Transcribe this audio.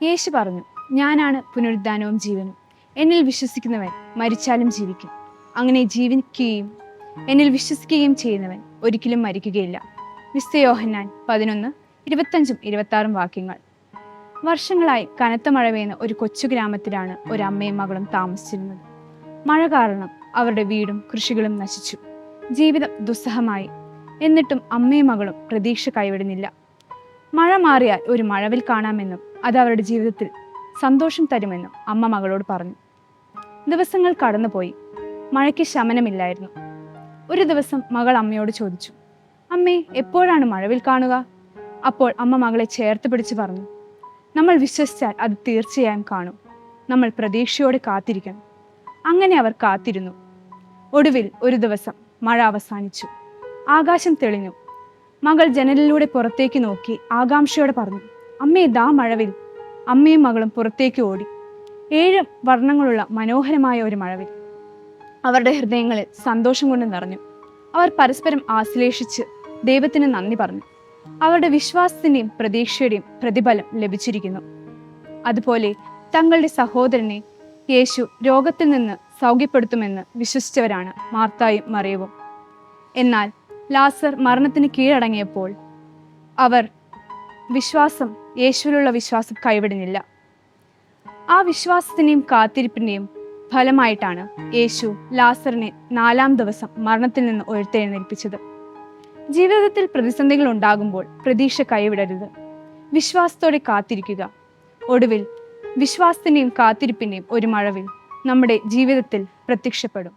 യേശു പറഞ്ഞു, ഞാനാണ് പുനരുദ്ധാനവും ജീവനും. എന്നിൽ വിശ്വസിക്കുന്നവൻ മരിച്ചാലും ജീവിക്കും. അങ്ങനെ ജീവിക്കുകയും എന്നിൽ വിശ്വസിക്കുകയും ചെയ്യുന്നവൻ ഒരിക്കലും മരിക്കുകയില്ല. വിശുദ്ധ യോഹന്നാൻ 11:25-26 വാക്യങ്ങൾ. വർഷങ്ങളായി കനത്ത മഴ പെയ്യുന്ന ഒരു കൊച്ചു ഗ്രാമത്തിലാണ് ഒരു അമ്മയും മകളും താമസിച്ചിരുന്നത്. മഴ കാരണം അവരുടെ വീടും കൃഷികളും നശിച്ചു. ജീവിതം ദുസ്സഹമായി. എന്നിട്ടും അമ്മയും മകളും പ്രതീക്ഷ കൈവിടുന്നില്ല. മഴ മാറിയാൽ ഒരു മഴവിൽ കാണാമെന്നും അത് അവരുടെ ജീവിതത്തിൽ സന്തോഷം തരുമെന്നും അമ്മ മകളോട് പറഞ്ഞു. ദിവസങ്ങൾ കടന്നുപോയി. മഴയ്ക്ക് ശമനമില്ലായിരുന്നു. ഒരു ദിവസം മകൾ അമ്മയോട് ചോദിച്ചു, അമ്മേ, എപ്പോഴാണ് മഴവിൽ കാണുക? അപ്പോൾ അമ്മ മകളെ ചേർത്ത് പിടിച്ച് പറഞ്ഞു, നമ്മൾ വിശ്വസിച്ചാൽ അത് തീർച്ചയായും കാണും. നമ്മൾ പ്രതീക്ഷയോടെ കാത്തിരിക്കണം. അങ്ങനെ അവർ കാത്തിരുന്നു. ഒടുവിൽ ഒരു ദിവസം മഴ അവസാനിച്ചു. ആകാശം തെളിഞ്ഞു. മകൾ ജനലിലൂടെ പുറത്തേക്ക് നോക്കി ആകാംക്ഷയോടെ പറഞ്ഞു, അമ്മേ, ദാ മഴവിൽ. അമ്മയും മകളും പുറത്തേക്ക് ഓടി. 7 വർണ്ണങ്ങളുള്ള മനോഹരമായ ഒരു മഴവിൽ. അവരുടെ ഹൃദയങ്ങളിൽ സന്തോഷം കൊണ്ട് നിറഞ്ഞു. അവർ പരസ്പരം ആശ്ലേഷിച്ച് ദൈവത്തിന് നന്ദി പറഞ്ഞു. അവരുടെ വിശ്വാസത്തിന്റെയും പ്രതീക്ഷയുടെയും പ്രതിഫലം ലഭിച്ചിരിക്കുന്നു. അതുപോലെ തങ്ങളുടെ സഹോദരനെ യേശു രോഗത്തിൽ നിന്ന് സൗഖ്യപ്പെടുത്തുമെന്ന് വിശ്വസിച്ചവരാണ് മാർത്തായും മറിയവും. എന്നാൽ ലാസർ മരണത്തിന് കീഴടങ്ങിയപ്പോൾ അവർ യേശുവിലുള്ള വിശ്വാസം കൈവിടുന്നില്ല. ആ വിശ്വാസത്തിന്റെയും കാത്തിരിപ്പിന്റെയും ഫലമായിട്ടാണ് യേശു ലാസറിനെ 4-ാം ദിവസം മരണത്തിൽ നിന്ന് ഉയർത്തെഴുന്നേൽപ്പിച്ചത്. ജീവിതത്തിൽ പ്രതിസന്ധികൾ ഉണ്ടാകുമ്പോൾ പ്രതീക്ഷ കൈവിടരുത്. വിശ്വാസത്തോടെ കാത്തിരിക്കുക. ഒടുവിൽ വിശ്വാസത്തിന്റെയും കാത്തിരിപ്പിന്റെയും ഒരു മഴവിൽ നമ്മുടെ ജീവിതത്തിൽ പ്രത്യക്ഷപ്പെടും.